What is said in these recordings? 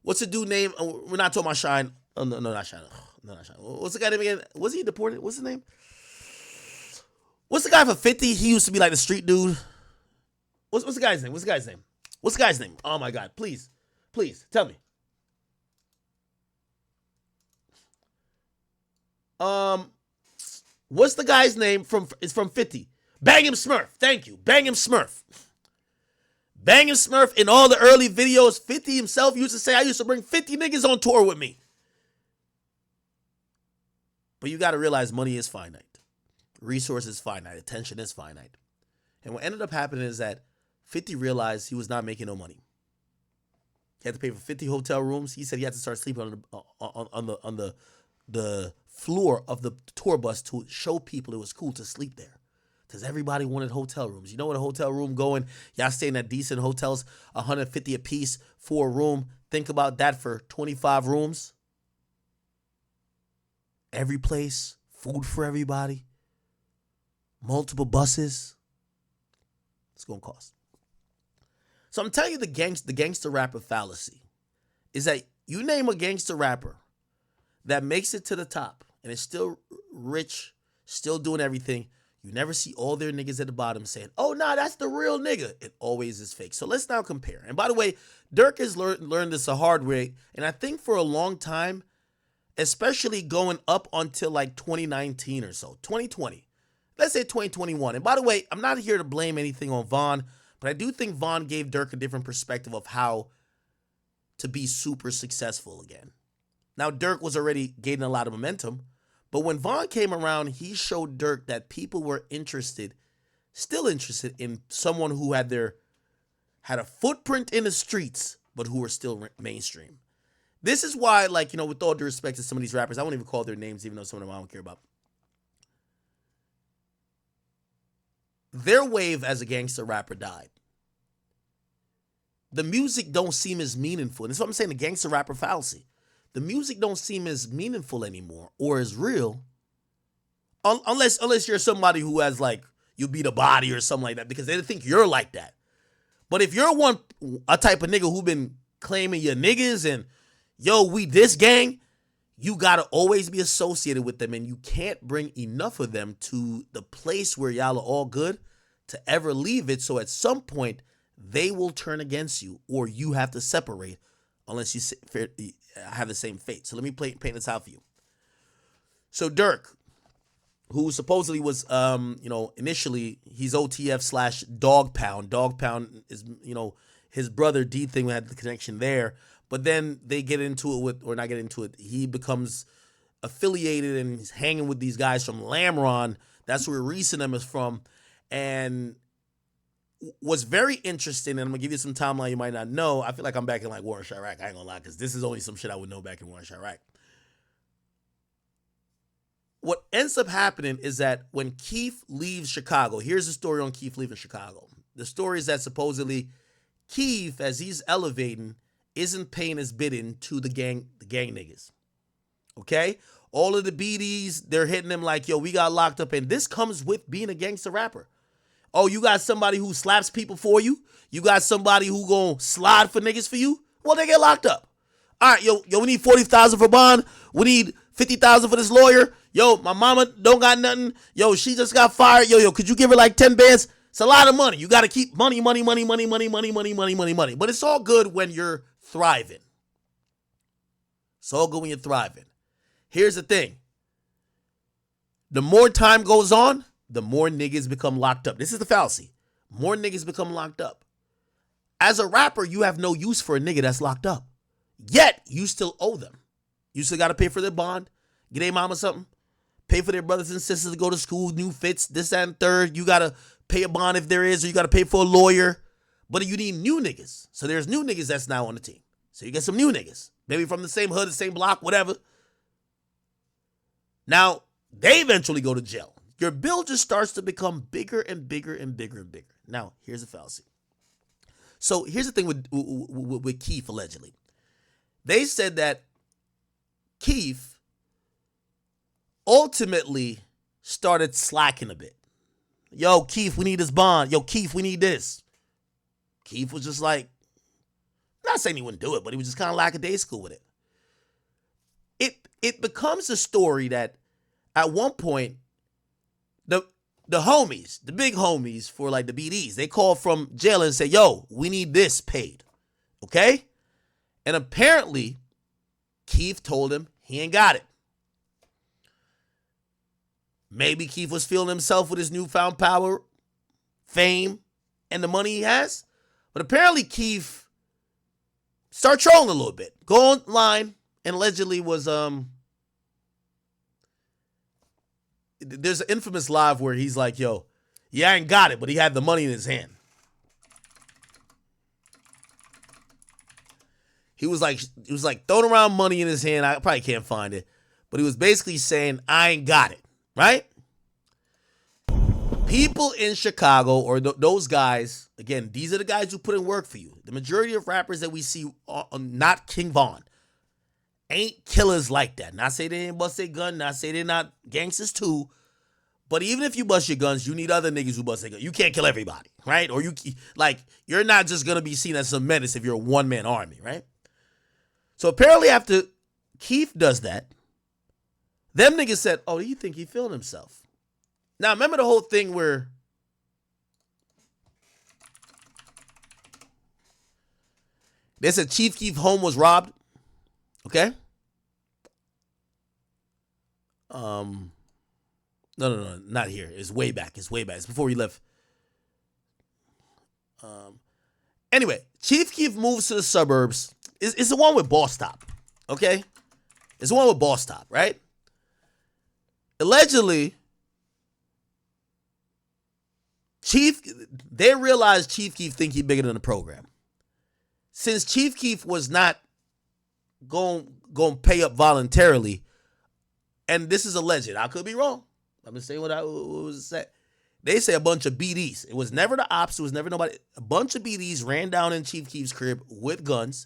What's the dude name? We're not talking about Shine. Oh, no, not Shine. No, not Shine. What's the guy name again? Was he deported? What's his name? What's the guy for 50? He used to be like the street dude. What's the guy's name? What's the guy's name? What's the guy's name? Oh my God! Please, tell me. What's the guy's name from? It's from 50. Bang him Smurf. Thank you. Bang him Smurf. Bang him Smurf in all the early videos. 50 himself used to say, I used to bring 50 niggas on tour with me. But you got to realize money is finite. Resources finite. Attention is finite. And what ended up happening is that 50 realized he was not making no money. He had to pay for 50 hotel rooms. He said he had to start sleeping on the floor of the tour bus to show people it was cool to sleep there. Because everybody wanted hotel rooms. You know what a hotel room going? Y'all staying at decent hotels, $150 a piece for a room. Think about that for 25 rooms. Every place, food for everybody, multiple buses. It's going to cost. So I'm telling you the gangster rapper fallacy is that you name a gangster rapper that makes it to the top and is still rich, still doing everything. You never see all their niggas at the bottom saying, oh, nah, that's the real nigga. It always is fake. So let's now compare. And by the way, Durk has learned this a hard way. And I think for a long time, especially going up until like 2019 or so, 2020, let's say 2021. And by the way, I'm not here to blame anything on Von, but I do think Von gave Durk a different perspective of how to be super successful again. Now, Durk was already gaining a lot of momentum. But when Von came around, he showed Durk that people were still interested in someone who had a footprint in the streets, but who were still mainstream. This is why, like, you know, with all due respect to some of these rappers, I won't even call their names, even though some of them I don't care about. Their wave as a gangster rapper died. The music don't seem as meaningful. And that's what I'm saying, the gangster rapper fallacy. The music don't seem as meaningful anymore or as real unless you're somebody who has like, you beat a body or something like that because they think you're like that. But if you're a type of nigga who been claiming your niggas and, yo, we this gang, you got to always be associated with them and you can't bring enough of them to the place where y'all are all good to ever leave it. So at some point, they will turn against you or you have to separate unless you have the same fate. So let me paint this out for you. So Durk, who supposedly was, initially he's OTF / Dog Pound. Dog Pound is, his brother D thing had the connection there. But then they get into it not get into it. He becomes affiliated and he's hanging with these guys from Lamron. That's where Recent is from. And what's very interesting, and I'm going to give you some timeline you might not know. I feel like I'm back in like War in Chirac. I ain't going to lie, because this is only some shit I would know back in War in Chirac. What ends up happening is that when Keef leaves Chicago, here's the story on Keef leaving Chicago. The story is that supposedly Keef, as he's elevating, isn't paying his bidding to the gang niggas. Okay? All of the BDs, they're hitting him like, yo, we got locked up. And this comes with being a gangster rapper. Oh, you got somebody who slaps people for you? You got somebody who gonna slide for niggas for you? Well, they get locked up. All right, yo, we need $40,000 for bond. We need $50,000 for this lawyer. Yo, my mama don't got nothing. Yo, she just got fired. Yo, could you give her like 10 bands? It's a lot of money. You got to keep money. But it's all good when you're thriving. It's all good when you're thriving. Here's the thing. The more time goes on, the more niggas become locked up. This is the fallacy. More niggas become locked up. As a rapper, you have no use for a nigga that's locked up. Yet, you still owe them. You still got to pay for their bond, get their mama something, pay for their brothers and sisters to go to school, new fits, this, that, and third. You got to pay a bond if there is, or you got to pay for a lawyer. But you need new niggas. So there's new niggas that's now on the team. So you get some new niggas. Maybe from the same hood, the same block, whatever. Now, they eventually go to jail. Your bill just starts to become bigger and bigger and bigger and bigger. Now, here's the fallacy. So here's the thing with Keef, allegedly. They said that Keef ultimately started slacking a bit. Yo, Keef, we need this bond. Yo, Keef, we need this. Keef was just like, not saying he wouldn't do it, but he was just kind of lackadaisical with it. It becomes a story that at one point, the homies, the big homies for like the BDs, they call from jail and say, yo, we need this paid. Okay? And apparently, Keef told him he ain't got it. Maybe Keef was feeling himself with his newfound power, fame, and the money he has. But apparently Keef started trolling a little bit. Go online and allegedly was there's an infamous live where he's like, yo, yeah, I ain't got it, but he had the money in his hand. He was like throwing around money in his hand. I probably can't find it. But he was basically saying, I ain't got it, right? People in Chicago, or those guys, again, these are the guys who put in work for you. The majority of rappers that we see, not King Von, ain't killers like that. Not say they ain't bust their gun, not say they're not gangsters too. But even if you bust your guns, you need other niggas who bust their guns. You can't kill everybody, right? Or you're not just going to be seen as some menace if you're a one-man army, right? So apparently after Keef does that, them niggas said, oh, do you think he feeling himself? Now, remember the whole thing where they said Chief Keef home was robbed? Okay? No, not here. It's way back. It's before he left. Anyway, Chief Keef moves to the suburbs. It's the one with Boss Top, okay? It's the one with Boss Top, right? Allegedly, they realized Chief Keef think he bigger than the program. Since Chief Keef was not going to pay up voluntarily, and this is alleged, I could be wrong. I'm going to say what was said. They say a bunch of BDs. It was never the ops. It was never nobody. A bunch of BDs ran down in Chief Keef's crib with guns,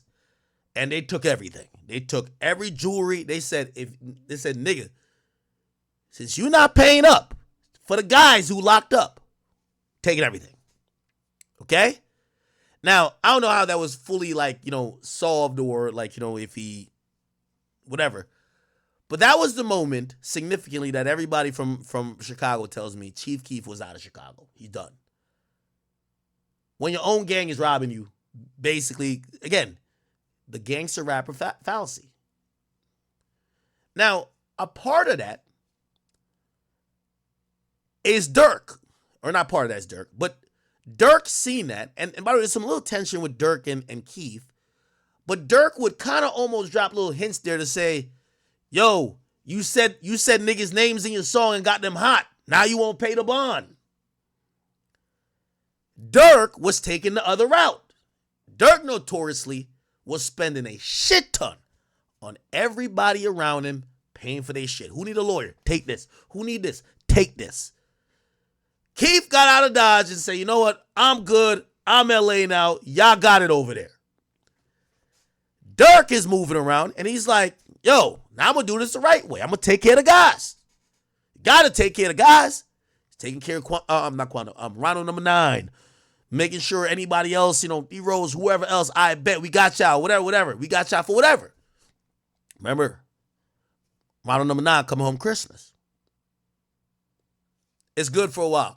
and they took everything. They took every jewelry. They said, nigga, since you're not paying up for the guys who locked up, taking everything. Okay? Now, I don't know how that was fully, solved or, if he, whatever. But that was the moment, significantly, that everybody from Chicago tells me Chief Keef was out of Chicago. He's done. When your own gang is robbing you, basically, again, the gangster rapper fallacy. Now, a part of that is Durk. Or not part of that is Durk, but Durk seen that. And by the way, there's some little tension with Durk and Keef. But Durk would kind of almost drop little hints there to say, yo, you said niggas' names in your song and got them hot. Now you won't pay the bond. Durk was taking the other route. Durk notoriously was spending a shit ton on everybody around him paying for their shit. Who need a lawyer? Take this. Who need this? Take this. Keef got out of Dodge and said, you know what? I'm good. I'm LA now. Y'all got it over there. Durk is moving around and he's like, yo, now I'm going to do this the right way. I'm going to take care of the guys. Got to take care of the guys. He's taking care of Ronald number 9. Making sure anybody else, D-Rose, whoever else, I bet we got y'all, whatever. We got y'all for whatever. Remember, Ronald number 9 coming home Christmas. It's good for a while.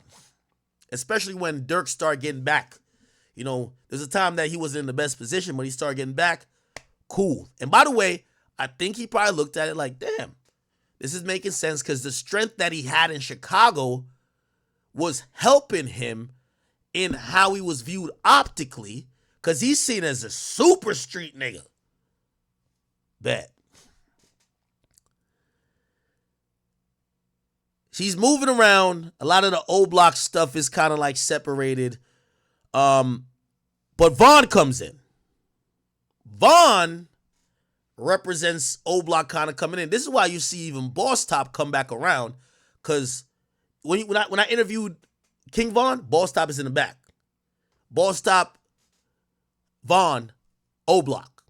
Especially when Durk started getting back. There's a time that he wasn't in the best position, but he started getting back. Cool. And by the way, I think he probably looked at it like, damn, this is making sense because the strength that he had in Chicago was helping him in how he was viewed optically because he's seen as a super street nigga. Bet. She's moving around. A lot of the old block stuff is kind of like separated. But Vaughn comes in. Vaughn represents old block kind of coming in. This is why you see even Boss Top come back around. Because when I interviewed King Von, Boss Top is in the back. Boss Top, Vaughn, O Block.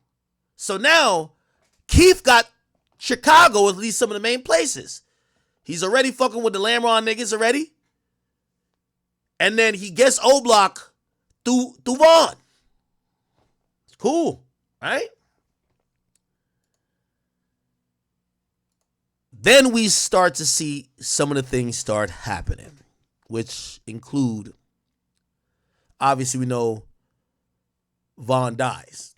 So now, Keef got Chicago, at least some of the main places. He's already fucking with the Lamron niggas already. And then he gets O Block through Vaughn. It's Cool, right? Then we start to see some of the things start happening, which include, obviously we know Von dies.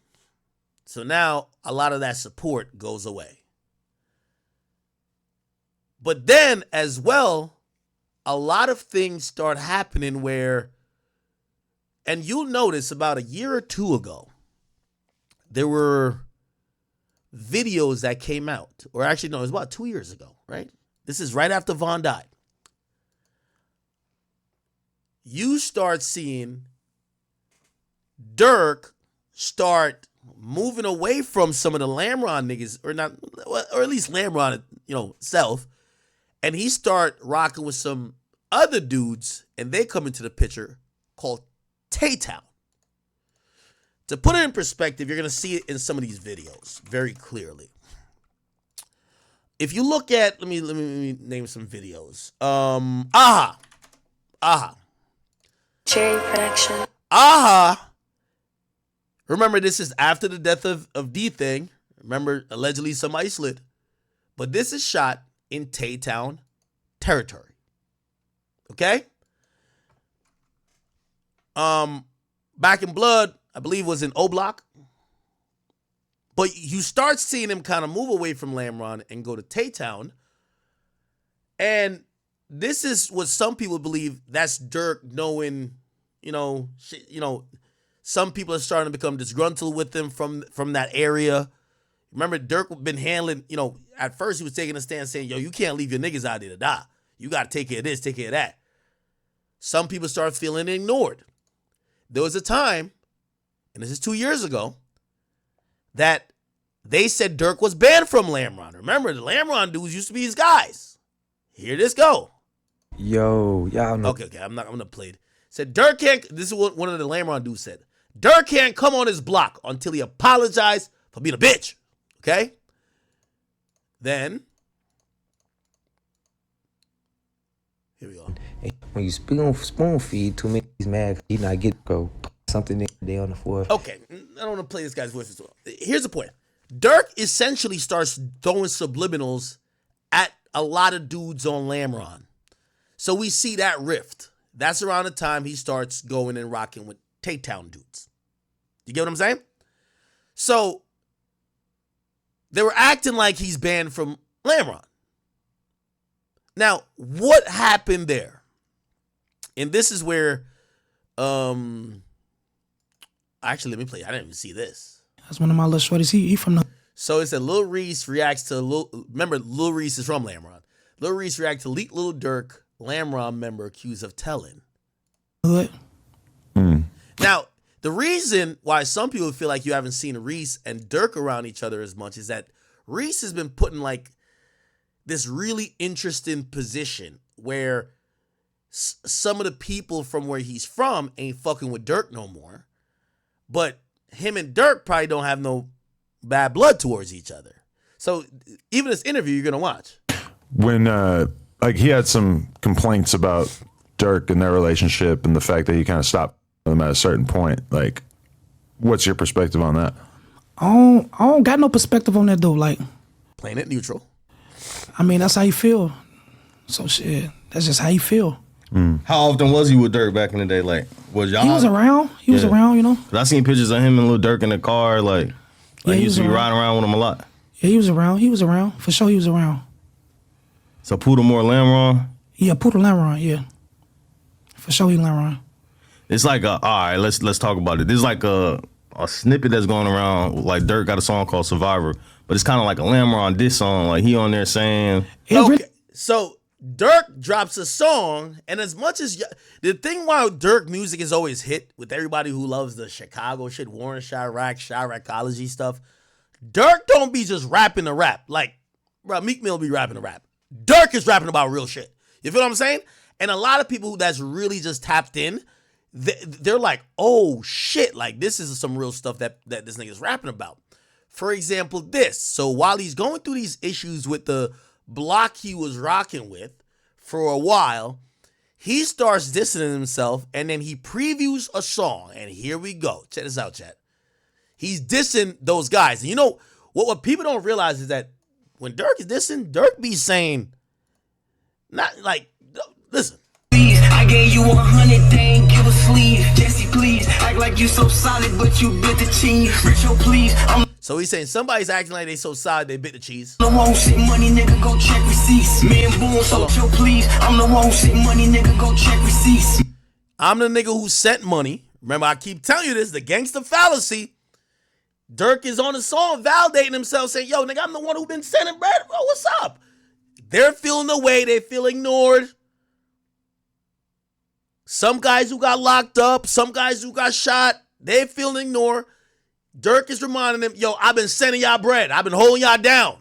So now a lot of that support goes away. But then as well, a lot of things start happening where, and you'll notice about a year or two ago, there were videos that came out, or actually no, it was about 2 years ago, right? This is right after Von died. You start seeing Durk start moving away from some of the Lamron niggas, or not, or at least Lamron, self, and he start rocking with some other dudes, and they come into the picture called Taytown. To put it in perspective, you're going to see it in some of these videos very clearly. If you look at, let me name some videos. Aha. Cherry production. Aha. Remember, this is after the death of D-Thing. Remember, allegedly somebody slid. But this is shot in Taytown territory. Okay? Back in Blood, I believe, was in O Block. But you start seeing him kind of move away from Lamron and go to Taytown. And this is what some people believe that's Durk knowing, some people are starting to become disgruntled with him from that area. Remember, Durk been handling, at first he was taking a stand saying, yo, you can't leave your niggas out there to die. You got to take care of this, take care of that. Some people start feeling ignored. There was a time, and this is 2 years ago, that they said Durk was banned from Lamron. Remember, the Lamron dudes used to be his guys. Here this go. Yo, y'all know. Okay, I'm gonna play it. Said Durk can't, this is what one of the Lamron dudes said. Durk can't come on his block until he apologized for being a bitch. Okay? Then, here we go. When you spoon feed too many, he's mad. He not get go something there on the floor. Okay, I don't want to play this guy's voice as well. Here's the point. Durk essentially starts throwing subliminals at a lot of dudes on Lamron. So we see that rift. That's around the time he starts going and rocking with Taytown dudes. You get what I'm saying? So they were acting like he's banned from Lamron. Now, what happened there? And this is where, actually, let me play. I didn't even see this. That's one of my little shorties. He from the. So it said Lil Reese reacts to remember Lil Reese is from Lamron. Lil Reese reacts to leaked Lil Durk Lamron member accused of telling. Hood. Now, the reason why some people feel like you haven't seen Reese and Durk around each other as much is that Reese has been put in like this really interesting position where some of the people from where he's from ain't fucking with Durk no more. But him and Durk probably don't have no bad blood towards each other. So even this interview you're going to watch. When, he had some complaints about Durk and their relationship and the fact that he kind of stopped them at a certain point. Like, what's your perspective on that? I don't got no perspective on that though. Like, Playing it neutral. I mean, that's how you feel. So shit, that's just how you feel. How often was he with Durk back in the day? Like, was y'all? He was around. He was around, 'Cause I seen pictures of him and Lil Durk in the car. Like Yeah, he he used to be was riding around with him a lot. Yeah, he was around. He was around. For sure, he was around. So Puda more Lamron. Yeah, Puda Lamron, yeah. For sure, he Lamron. It's like all right, let's talk about it. There's like a snippet that's going around. Like Durk got a song called Survivor, but it's kind of like a Lamron diss song. Like he on there saying, Okay, so Durk drops a song, and as much as the thing why Durk music is always hit with everybody who loves the Chicago shit, Warren Chiracology stuff, Durk don't be just rapping the rap. Like, bro, Meek Mill be rapping the rap. Durk is rapping about real shit. You feel what I'm saying? And a lot of people that's really just tapped in, they're like, oh shit, like this is some real stuff that this nigga's rapping about. For example, this. So while he's going through these issues with the block he was rocking with for a while, he starts distancing himself and then he previews a song. And here we go. Check this out, chat. he's dissing those guys. And you know what people don't realize is that when Durk is dissing, Durk be saying, not like, listen. I gave you 100, they ain't give a sleeve. Jesse, please, act like you so solid, but you bit the cheese. Richo, please, I'm So he's saying somebody's acting like they so solid they bit the cheese. the one who shit money, nigga, go check receipts. Me and Boone, so chill, please. I'm the one who shit money, nigga, go check receipts. I'm the nigga who sent money. Remember, I keep telling you this, the gangster fallacy. Durk is on the song validating himself, saying, yo, nigga, I'm the one who been sending bread. Bro, what's up? They're feeling the way. They feel ignored. Some guys who got locked up, some guys who got shot, they feel ignored. Durk is reminding them, yo, I've been sending y'all bread. I've been holding y'all down.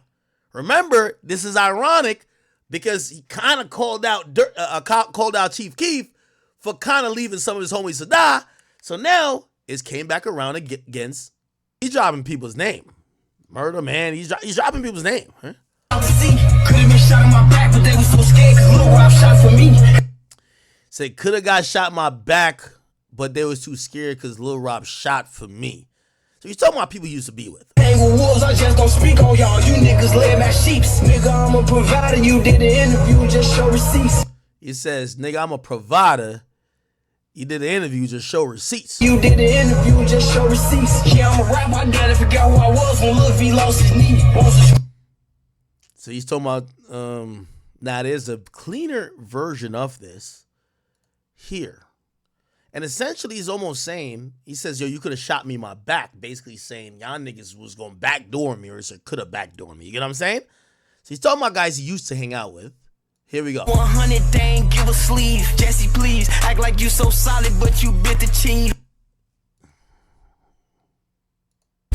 Remember, this is ironic because he kind of called out Chief Keef for kind of leaving some of his homies to die. So now it's came back around against, he's dropping people's name. Murder, man, he's dropping people's name. Huh? Could have been shot in my back, but they was so scared because Lil Rob shot for me. Say, could have got shot in my back, but they was too scared because Lil Rob shot for me. So he's talking about people he used to be with. Hang with wolves, I just don't speak on y'all. You niggas laying my sheeps. Nigga, I'm a provider. You did an interview, just show receipts. He says, nigga, I'm a provider. You did an interview, just show receipts. You did an interview, just show receipts. Yeah, I'm a rap, my daddy forgot who I was when Lil V lost his knee. So he's talking about, now there's a cleaner version of this here. And essentially he's almost saying, he says, yo, you could have shot me in my back. Basically saying, y'all niggas was going to backdoor me or could have backdoor me. You get what I'm saying? So he's talking about guys he used to hang out with. Here we go. 100, they ain't give a sleeve. Jesse, please, act like you so solid, but you bit the cheese.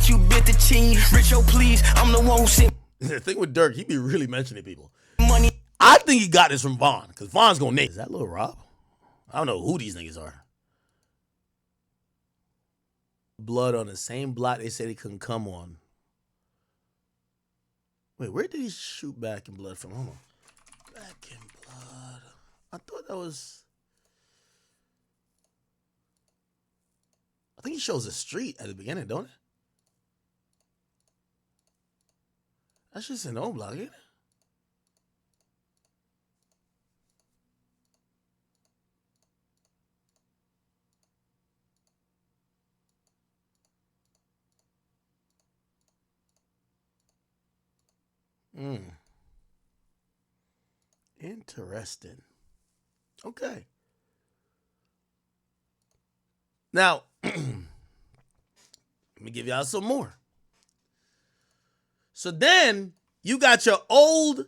You bit the cheese. Richo, please, I'm the one who said The thing with Durk, he be really mentioning people. money. I think he got this from Vaughn, because Vaughn's going to name. Is that Lil Rob? I don't know who these niggas are. Blood on the same block they said he couldn't come on. Wait, where did he shoot Back in Blood from? Hold on. Back in Blood. I thought that was... I think he shows a street at the beginning, don't it? That's just an old block, ain't it? Interesting. Okay. Now, let me give y'all some more. So then you got your old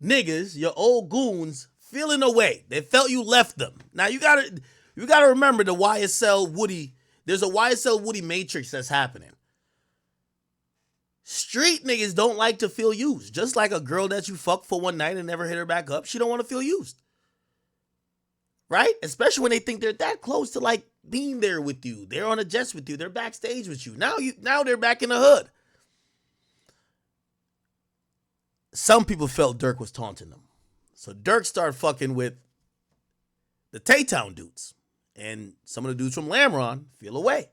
niggas, your old goons feeling away. They felt you left them. Now you gotta remember the YSL Woody. There's a YSL Woody matrix that's happening. Street niggas don't like to feel used. Just like a girl that you fuck for one night and never hit her back up, she don't want to feel used. Right? Especially when they think they're that close to like being there with you. They're on a jet with you. They're backstage with you. Now they're back in the hood. Some people felt Durk was taunting them. So Durk started fucking with the Taytown dudes. And some of the dudes from Lamron feel away.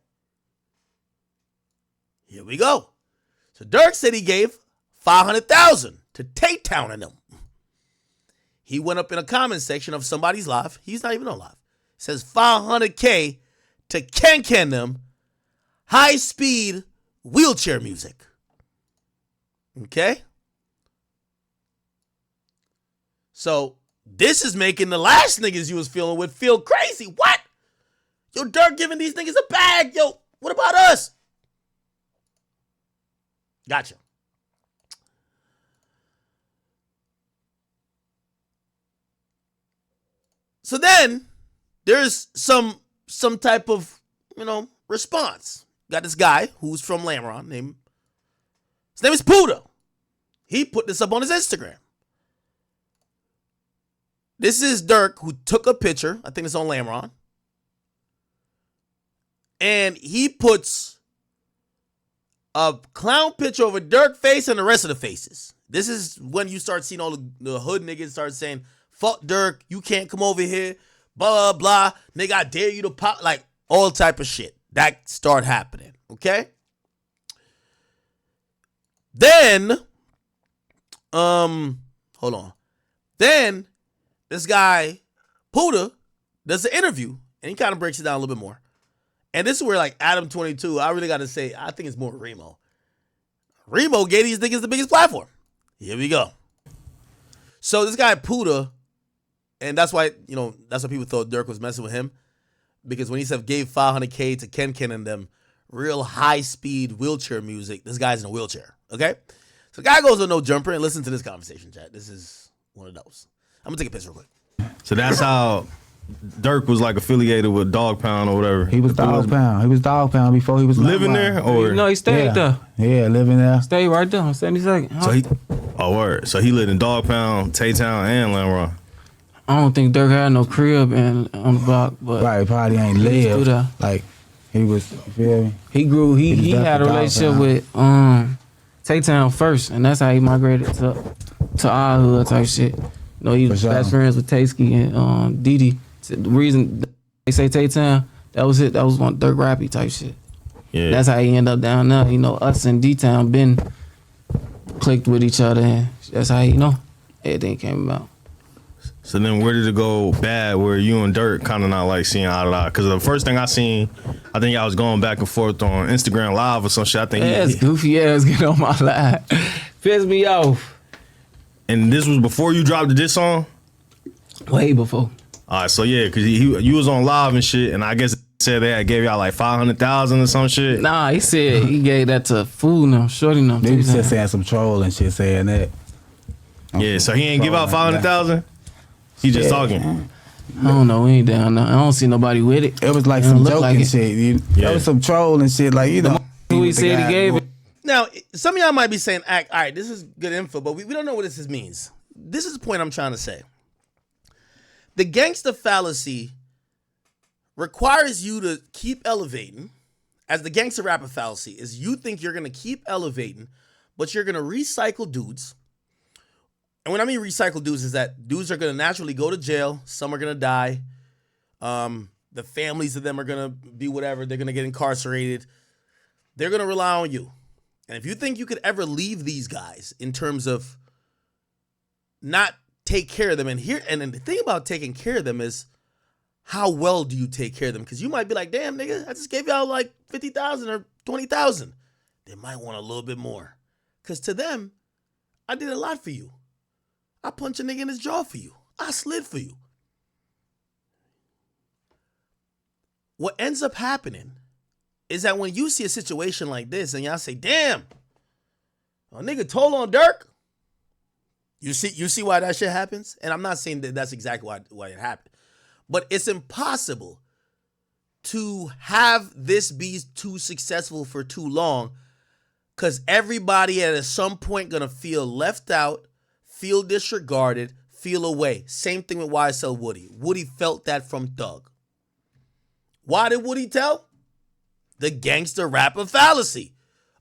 Here we go. So Durk said he gave $500,000 to Taytown and them. He went up in a comment section of somebody's live. He's not even on live. It says $500K to Ken them high-speed wheelchair music. Okay? So this is making the last niggas you was feeling with feel crazy. What? Yo, Durk giving these niggas a bag. Yo, what about us? Gotcha. So then there's some type of, response. Got this guy who's from Lamron his name is Puda. He put this up on his Instagram. This is Durk who took a picture. I think it's on Lamron. And he puts a clown picture of a Durk face and the rest of the faces. This is when you start seeing all the hood niggas start saying, fuck Durk, you can't come over here, blah, blah, blah. Nigga, I dare you to pop, like all type of shit. That start happening. Okay. Then, hold on. Then this guy, Puda, does an interview and he kind of breaks it down a little bit more. And this is where like Adam 22, I really got to say, I think it's more Remo. Remo gave these niggas the biggest platform. Here we go. So this guy Puda, and that's why, you know, that's why people thought Durk was messing with him. Because when he said gave $500K to Ken and them, real high-speed wheelchair music, this guy's in a wheelchair, okay? So the guy goes on No Jumper and listen to this conversation, chat. This is one of those. I'm going to take a piss real quick. So that's how Durk was like affiliated with Dog Pound or whatever. He was Dog Pound. He was Dog Pound before he was living Lamron. there, or No, he stayed there. Yeah, living there. Stayed right there on 72nd. so he. Oh, word. So he lived in Dog Pound, Taytown, and Lamron. I don't think Durk had no crib on the block, but Right, probably ain't He was lived. through there. Like, he was, you feel me? he grew. He was had a definitely relationship Dog with Taytown first, and that's how he migrated to our hood type shit. You know, he was For sure. best friends with Taysky and Didi. So the reason they say Taytown, that was it. That was one Durk Rappy type shit. Yeah. That's how he ended up down there. You know, us and D-Town been clicked with each other, and that's how, you know, everything came about. So then where did it go bad where you and Durk kind of not like seeing eye to eye? Because the first thing I seen, I think y'all was going back and forth on Instagram Live or some shit. I think Ass goofy ass get on my live. Piss me off. and this was before you dropped this song? Way before. All right, so yeah, because you was on live and shit, and I guess it said they had gave y'all like 500,000 or some shit. Nah, he said he gave that to fool them, shorty them. They was just saying some troll and shit saying that. Yeah, so he ain't give out 500,000. He just talking. I don't know, we ain't down there. I don't see nobody with it. It was like It don't some look joking like it. shit. Yeah. There was some troll and shit, like, you know. Who he said he gave it. Now, some of y'all might be saying, all right, this is good info, but we don't know what this means. This is the point I'm trying to say. The gangster fallacy requires you to keep elevating, as the gangster rapper fallacy is you think you're going to keep elevating, but you're going to recycle dudes. And when I mean recycle dudes is that dudes are going to naturally go to jail. Some are going to die. The families of them are going to be whatever. They're going to get incarcerated. They're going to rely on you. And if you think you could ever leave these guys in terms of not take care of them, and then the thing about taking care of them is how well do you take care of them? Because you might be like, damn, nigga, I just gave y'all like 50,000 or 20,000. They might want a little bit more. Because to them, I did a lot for you. I punched a nigga in his jaw for you. I slid for you. What ends up happening is that when you see a situation like this and y'all say, damn, a nigga told on Durk, you see why that shit happens? And I'm not saying that that's exactly why it happened. But it's impossible to have this be too successful for too long because everybody at some point gonna feel left out, feel disregarded, feel away. Same thing with YSL Woody. Woody felt that from Thug. Why did Woody tell? The gangster rapper fallacy.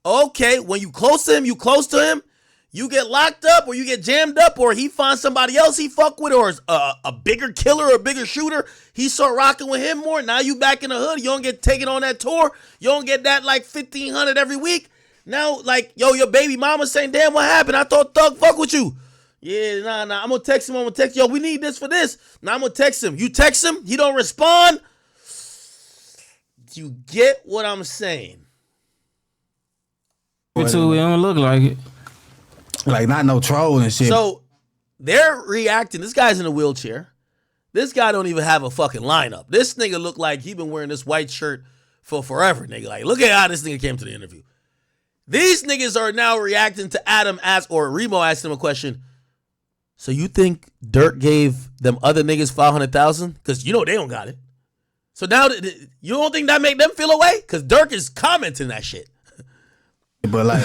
Okay, when you close to him, you get locked up or you get jammed up or he finds somebody else he fuck with or a bigger killer or a bigger shooter. He start rocking with him more. Now you back in the hood. You don't get taken on that tour. You don't get that like 1,500 every week. Now like, yo, your baby mama saying, damn, what happened? I thought Thug fuck with you. Yeah, nah. I'm going to text him. Yo, we need this for this. Now I'm going to text him. You text him. He don't respond. You get what I'm saying? It too, it don't look like it. Like, not no troll and shit. So they're reacting. This guy's in a wheelchair. This guy don't even have a fucking lineup. This nigga look like he been wearing this white shirt for forever, nigga. Like, look at how this nigga came to the interview. These niggas are now reacting to Adam or Remo asked him a question. So you think Durk gave them other niggas 500,000? Because you know they don't got it. So now you don't think that make them feel away? Because Durk is commenting that shit. But like,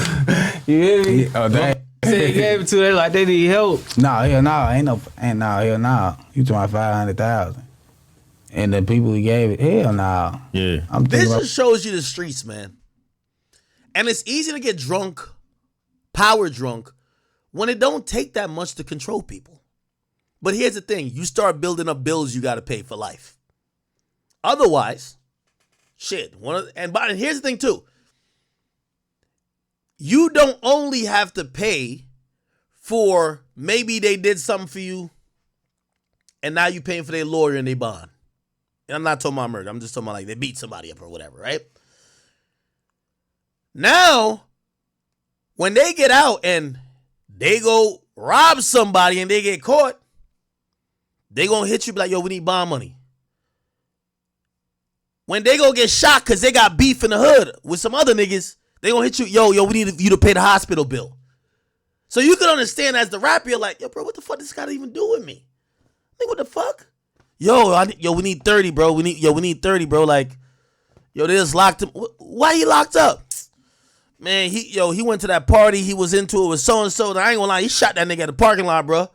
You hear me? that, Said he gave it to them like they need help. nah, hell no, hell no. You talking about 500,000, and the people he gave it, hell no. Yeah. I'm This thinking about, just shows you the streets, man. And it's easy to get drunk, power drunk, when it don't take that much to control people. But here's the thing. You start building up bills you got to pay for life. Otherwise, shit. And here's the thing, too. you don't only have to pay for maybe they did something for you and now you paying for their lawyer and their bond. And I'm not talking about murder. I'm just talking about like they beat somebody up or whatever, right? Now, when they get out and they go rob somebody and they get caught, they gonna hit you like, yo, we need bond money. When they go get shot because they got beef in the hood with some other niggas, they gonna hit you, yo, we need you to pay the hospital bill. So you can understand as the rapper, you're like, yo, bro, what the fuck this got to even do with me? Like, what the fuck? Yo, we need 30, bro. We need 30, bro. Like, yo, they just locked him. Why he locked up? Man, he went to that party. He was into it with so-and-so. I ain't gonna lie, he shot that nigga at the parking lot, bro.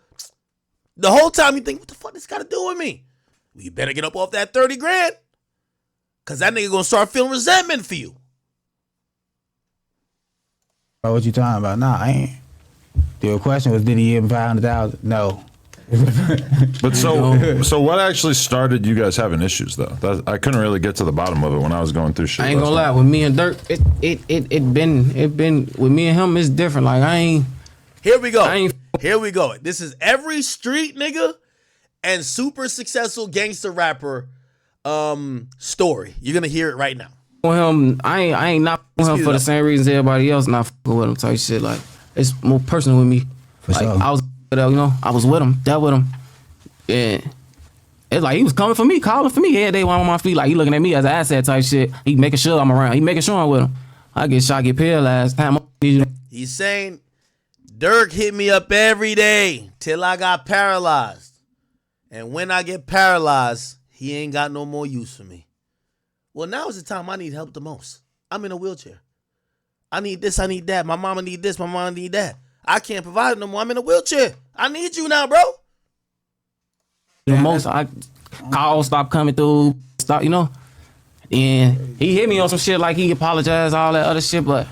The whole time you think, what the fuck this got to do with me? Well, you better get up off that 30 grand. Because that nigga gonna start feeling resentment for you. Bro, what you talking about? Nah, I ain't. The question was, did he give him 500,000? No. But so what actually started you guys having issues though? I couldn't really get to the bottom of it when I was going through shit. I ain't gonna lie, with me and Durk, it been with me and him, it's different. Like Here we go. This is every street nigga and super successful gangster rapper story. You're gonna hear it right now. with him, I ain't not with him for the same reasons everybody else not fucking with him type shit. Like, it's more personal with me. Like, sure. I was, I was with him, dealt with him. And it's like he was coming for me, calling for me every day when I'm on my feet. Like, he looking at me as an asset type shit. He making sure I'm around. He making sure I'm with him. I get shot, get paralyzed. He's saying, Durk hit me up every day till I got paralyzed. And when I get paralyzed, he ain't got no more use for me. Well, now is the time I need help the most. I'm in a wheelchair. I need this, I need that. My mama need this, my mama need that. I can't provide it no more. I'm in a wheelchair. I need you now, bro. The most I calls stop coming through, stop, And he hit me on some shit like he apologized, all that other shit, but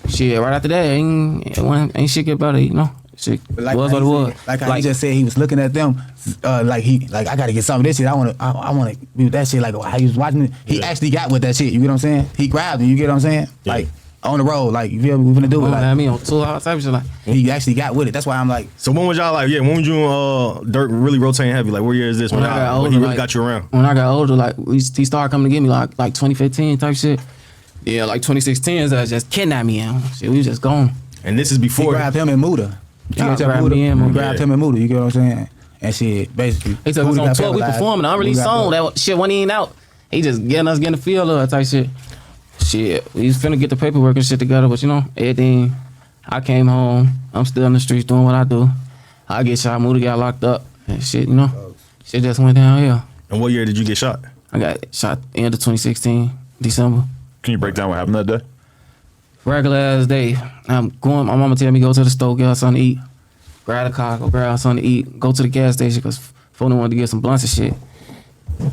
shit, right after that, ain't shit get better, Shit like was what it was. Like how he just said he was looking at them, I gotta get some of this shit. I wanna be with that shit. Like how he was watching it, he actually got with that shit. You get what I'm saying? He grabbed it. You get what I'm saying? Yeah. Like on the road, like you feel me? We finna do it. Like me on tour, all type of shit. Like he actually got with it. That's why I'm like. So when was y'all like? Yeah, when was you Durk really rotating heavy? Like what year is this? When I got older, he really got you around? When I got older, like he started coming to get me like 2015 type shit. Yeah, like 2016 is just kidnapped me and shit. We was just gone. And this is before he grabbed him and Muda. Grabbed him and Muda. You get what I'm saying? And shit, basically. He took us on tour. We performing an unreleased song. That shit wasn't even out. He just getting the feel of it type shit. Shit, we was finna get the paperwork and shit together, but everything. I came home. I'm still in the streets doing what I do. I get shot. Muda got locked up and shit. Shit just went downhill. And what year did you get shot? I got shot end of 2016, December. Can you break down what happened that day? Regular ass day. I'm going. My mama tell me go to the store, get her something to eat. Grab a car, go grab her something to eat. Go to the gas station because phone wanted to get some blunts and shit.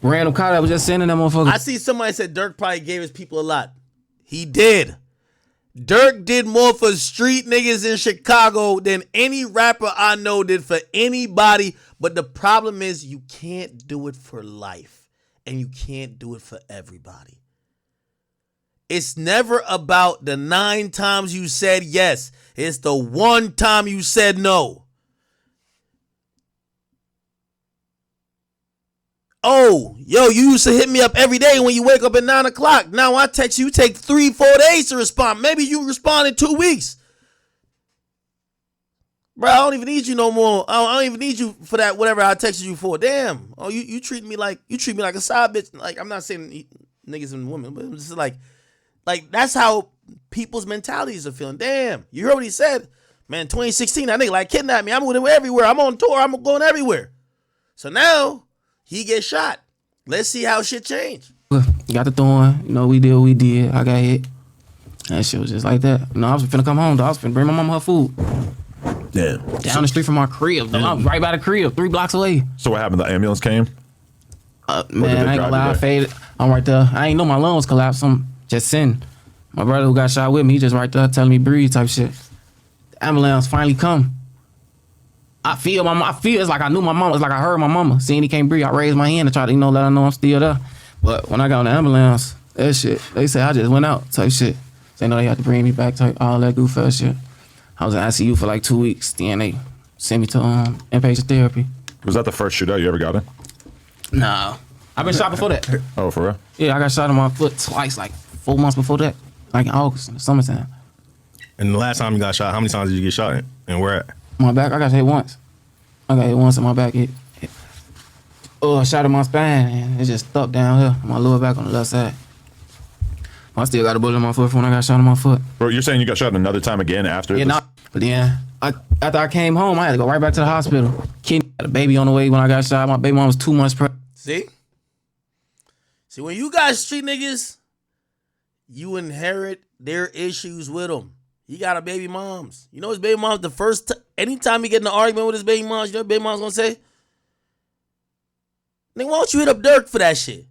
Random car that was just sending that motherfucker. I see somebody said Durk probably gave his people a lot. He did. Durk did more for street niggas in Chicago than any rapper I know did for anybody. But the problem is you can't do it for life. And you can't do it for everybody. It's never about the 9 times you said yes. It's the 1 time you said no. Oh, yo, you used to hit me up every day when you wake up at 9 o'clock. Now I text you, take 3-4 days to respond. Maybe you respond in 2 weeks. Bro, I don't even need you no more. I don't even need you for that, whatever I texted you for. Damn. Oh, you treat me like a side bitch. Like, I'm not saying niggas and women, but it's just like that's how people's mentalities are feeling. Damn, you heard what he said? Man, 2016, that nigga like kidnapped me. I'm with him everywhere. I'm on tour. I'm going everywhere. So now he gets shot. Let's see how shit change. Got the thorn. We did what we did. I got hit. That shit was just like that. I was finna come home, though. I was finna bring my mama her food. Yeah. Down the street from our crib. I'm right by the crib, 3 blocks away. So what happened? The ambulance came? Man, I ain't gonna lie. I faded. I'm right there. I ain't know my lungs collapsed. I'm just sitting. My brother who got shot with me, he just right there telling me breathe type shit. The ambulance finally come. I feel it's like I knew my mama. It's like I heard my mama. Seeing he can't breathe, I raised my hand to try to, let her know I'm still there. But when I got on the ambulance, that shit, they say I just went out type shit. They know they had to bring me back, type all that goof ass shit. I was in ICU for like 2 weeks. Then they sent me to inpatient therapy. Was that the first shootout you ever got in? Nah, I've been shot before that. Oh, for real? Yeah, I got shot in my foot twice, like 4 months before that, like in August in the summertime. And the last time you got shot, how many times did you get shot in? And where at? My back, I got hit once. I got hit once in my back. Shot in my spine, and it just stuck down here, my lower back on the left side. I still got a bullet in my foot from when I got shot in my foot. Bro, you're saying you got shot another time again after? Yeah, this? nah. But then, after I came home, I had to go right back to the hospital. Kid had a baby on the way when I got shot. My baby mom was 2 months pregnant. See, when you got street niggas, you inherit their issues with them. He got a baby moms. You know his baby moms, anytime he get in an argument with his baby moms, you know what baby mom's gonna say? Nigga, why don't you hit up Durk for that shit?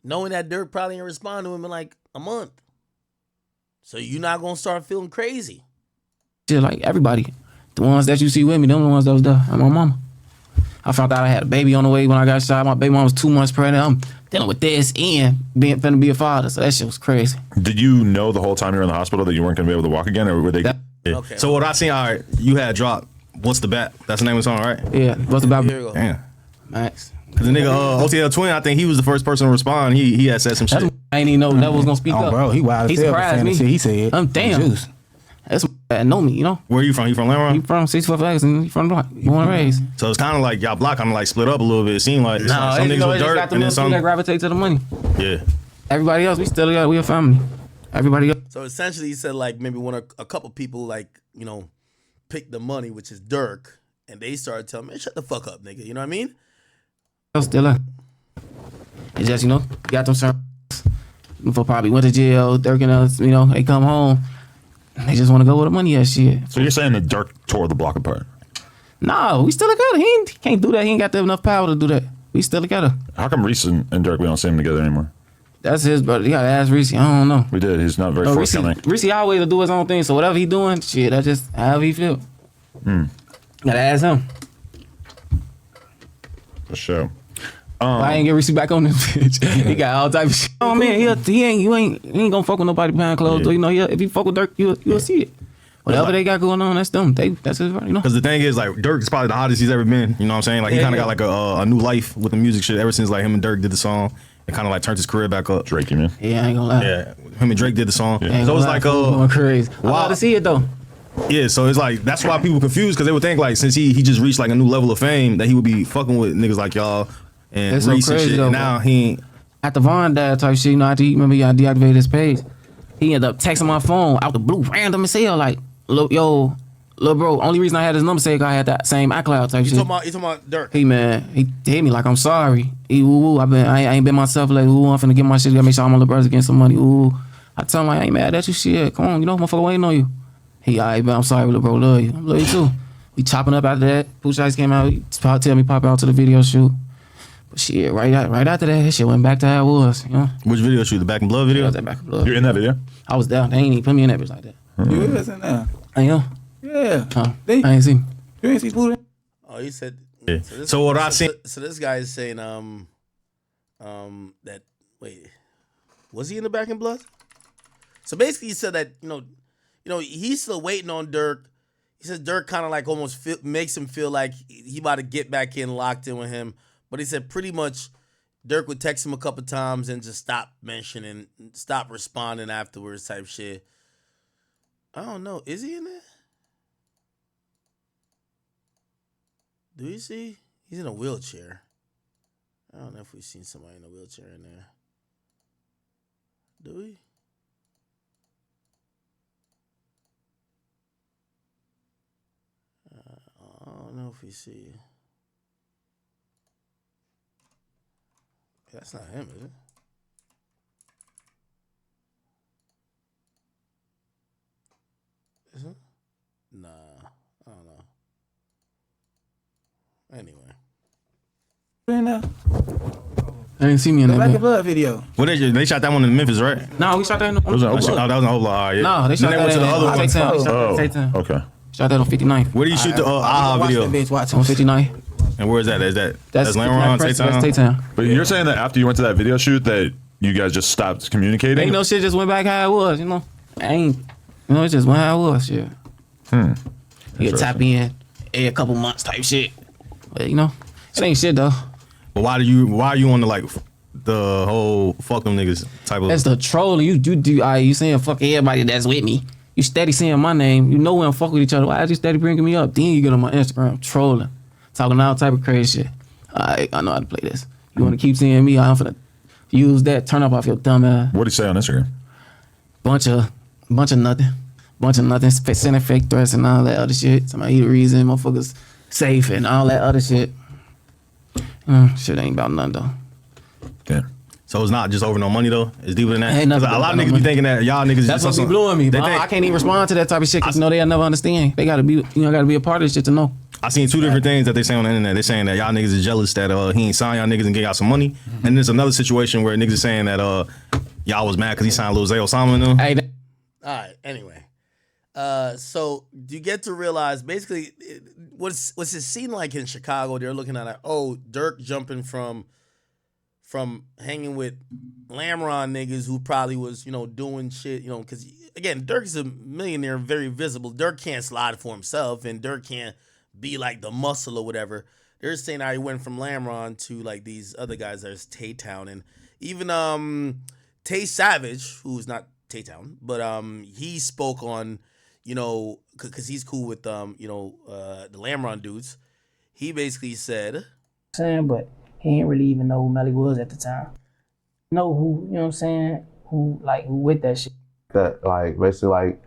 Knowing that Durk probably ain't respond to him in like a month. So you're not gonna start feeling crazy. Shit, like everybody. The ones that you see with me, them the ones that was there. And my mama. I found out I had a baby on the way when I got shot. My baby mom was 2 months pregnant. I'm dealing with this and finna be a father. So that shit was crazy. Did you know the whole time you were in the hospital that you weren't gonna be able to walk again, or were they? Yeah. Okay. So what I seen, all right, you had dropped What's the Bat? That's the name of the song, right? Yeah, what's about Here we go. Damn. Max? Cause the nigga OTF Twin, I think he was the first person to respond. He had said some shit. That's I ain't even know that was gonna speak Oh, up. bro, he wild as He hell for surprised saying me. the shit he said. I'm damn. Juice. That's that know me, you know. Where you from? You from Lamron? He from 64 Flags and he from the block. Born and raised. So it's kind of like y'all block kind of like split up a little bit. It seemed like some niggas with dirt and then some. that gravitate to the money. Yeah. Everybody else, we still together. We a family. Everybody else. So essentially, he said like maybe a couple people like picked the money, which is Durk, and they started telling me, "Shut the fuck up, nigga." You know what I mean? Still up. It's just, got them certain for probably went to jail, Durk and us, they come home. They just want to go with the money and shit. So you're saying that Durk tore the block apart? No, we still together. He can't do that. He ain't got enough power to do that. We still together. How come Reese and Durk, we don't see them together anymore? That's his brother. You gotta ask Reese. I don't know. We did. He's not very forthcoming. Reese always do his own thing. So whatever he doing, shit, that's just however he feel. Gotta ask him. For sure. I ain't get Reese back on this bitch. He got all type of shit. Oh man, he ain't gonna fuck with nobody behind closed door. If he fuck with Durk, you'll see it. Whatever they got going on, that's them. That's his, Because the thing is, like, Durk is probably the hottest he's ever been. You know what I'm saying? Like, he kind of got like a new life with the music shit ever since like him and Durk did the song. It kind of like turned his career back up. Drake, you mean? Yeah, I ain't gonna lie. Yeah, him and Drake did the song. Ain't So gonna it's lie, like fool going crazy. I love to see it though. yeah. So it's like that's why people confused because they would think like since he just reached like a new level of fame that he would be fucking with niggas like y'all and That's so Reese and crazy shit. though, And now bro. he ain't. After Von died type shit, after he deactivated his page, he ended up texting my phone out the blue, random as hell, like, yo, little bro, only reason I had his number saved, I had that same iCloud type shit. You talking about Durk? He hit me like, I'm sorry. He I ain't been myself like, I'm finna get my shit, gotta make sure all my little brothers getting some money. I tell him like, I ain't mad at you, shit. Come on, motherfucker waiting on you. He, alright, man, I'm sorry, little bro, love you. I love you too. We chopping up after that. Push Ice came out, he tell me pop out to the video shoot. But shit, right after that shit went back to how it was, Which video shoot? The Back in Blood video? That back in blood. You're in that video? I was down. They ain't even put me in that bitch like that. You was in there. I am. Yeah. I They- ain't seen. You ain't see Puda? Oh, he said. Yeah. So what I seen. So this guy is saying that was he in the Back in Blood? So basically, he said that he's still waiting on Durk. He says Durk kind of like almost makes him feel like he about to get back in, locked in with him. But he said pretty much Durk would text him a couple times and just stop responding afterwards type shit. I don't know. Is he in there? Do we see? He's in a wheelchair. I don't know if we've seen somebody in a wheelchair in there. Do we? I don't know if we see. That's not him, is it? Is it? Nah, I don't know. Anyway. In there. I didn't see me in The that. Black and bitch. Blood video. What they shot that one in Memphis, right? No, we shot that. It was an Oh, that was in Oklahoma. Yeah. No, they shot Then that went to the in other one. Taytown. They shot Oh, that in Taytown. okay. Shot that on 59th. Where do you shoot the Watch video? that bitch, watch On him. 59th. And where is that? That's That's Lamron, That's Taytown? Taytown. But you're saying that after you went to that video shoot that you guys just stopped communicating? Ain't no shit just went back how it was, you know. It just went how it was, shit. You tap in every couple months type shit. But you know, it ain't shit though. But why are you on the like the whole fuck them niggas type of? That's the trolling. You saying fuck everybody that's with me. You steady saying my name. You know we don't fuck with each other. Why are you steady bringing me up? Then you get on my Instagram trolling, talking all type of crazy shit. I know how to play this. You want to keep seeing me? I'm finna use that. Turn up off your dumb ass. What do you say on Instagram? Bunch of nothing. Sending fake threats and all that other shit. Somebody the reason motherfuckers safe and all that other shit. Shit ain't about nothing though. Okay. So it's not just over no money though. It's deeper than that. Ain't nothing A lot of about niggas no be thinking that y'all niggas. That's just what be blowing me. But think, I can't even respond to that type of shit because they'll never understand. They gotta be, gotta be a part of this shit to know. I seen two different things that they say on the internet. They saying that y'all niggas is jealous that he ain't signed y'all niggas and get y'all some money. And there's another situation where niggas is saying that y'all was mad because he signed Lil Zay Osama and them. Hey, All right. Anyway, so you get to realize basically what's it seem like in Chicago? They're looking at Durk jumping from hanging with Lamron niggas who probably was doing shit because again Durk's a millionaire, very visible. Durk can't slide for himself, and Durk can't be like the muscle or whatever. They're saying how he went from Lamron to like these other guys. There's Taytown and even Tay Savage, who's not Taytown, but he spoke on because he's cool with the Lamron dudes. He basically said, but he didn't really even know who Melly was at the time. Know who, you know what I'm saying? Who with that shit. That like basically like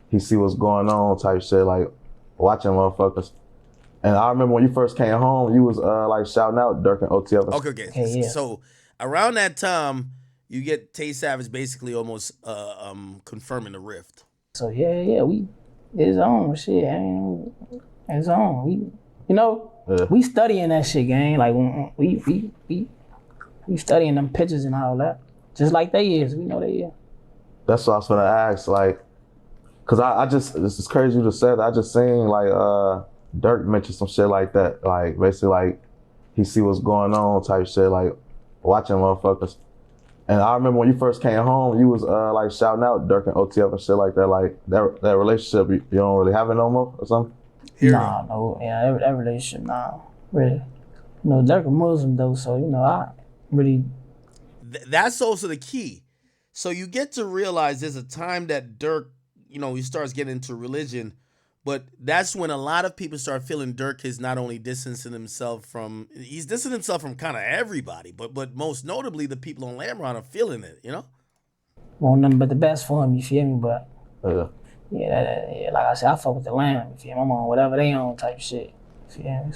he see what's going on type shit, like watching motherfuckers. And I remember when you first came home, you was like shouting out Durk and OTF. Okay. Yeah. So around that time, you get Tay Savage basically almost confirming the rift. So yeah, it's on shit. It's on. We studying that shit, gang. Like we studying them pictures and all that. Just like they is. We know they is. That's what I was gonna ask, like, cause I just, this is crazy you just said that. I just seen like Durk mention some shit like that. Like basically like he see what's going on type shit, like watching motherfuckers. And I remember when you first came home, you was like shouting out Durk and OTF and shit like that. Like that relationship, you don't really have it no more or something? No, yeah, that relationship, nah, really. Durk a Muslim though, so I really. That's also the key. So you get to realize there's a time that Durk, he starts getting into religion, but that's when a lot of people start feeling Durk is not only distancing himself from, he's distancing himself from kind of everybody, but most notably the people on Lamron are feeling it, Want nothing but the best for him, you feel me? But Yeah. like I said, I fuck with the Lamb, you feel me? I'm on whatever they on type shit, you feel me?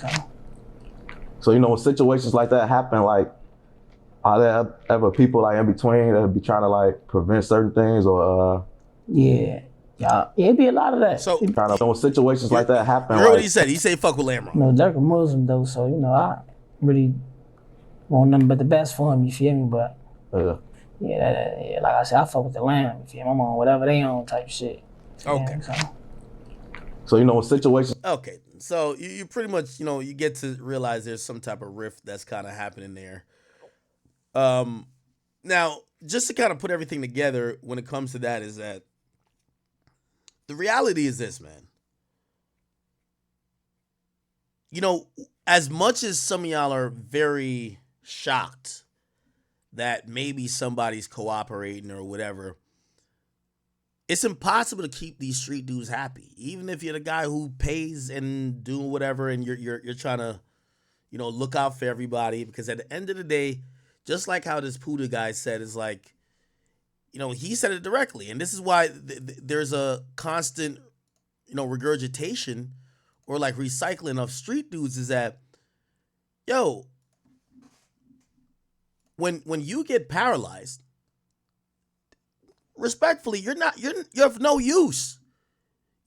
So when situations like that happen, like, are there ever people like in between that be trying to like prevent certain things or Yeah, it'd be a lot of that. So when situations like that happen? You heard what he said? He said fuck with Lamron. Durk a Muslim though, so I really want nothing but the best for him, you feel me? But like I said, I fuck with the Lamb, you feel me? I'm on whatever they on type shit. Okay. So when situations. Okay, so you pretty much you get to realize there's some type of rift that's kind of happening there. Now, just to kind of put everything together when it comes to that is that the reality is this, man. As much as some of y'all are very shocked that maybe somebody's cooperating or whatever, it's impossible to keep these street dudes happy. Even if you're the guy who pays and doing whatever and you're trying to, look out for everybody, because at the end of the day, just like how this Puda guy said, is like, he said it directly. And this is why there's a constant, regurgitation or like recycling of street dudes is that, when you get paralyzed, respectfully, you're of no use.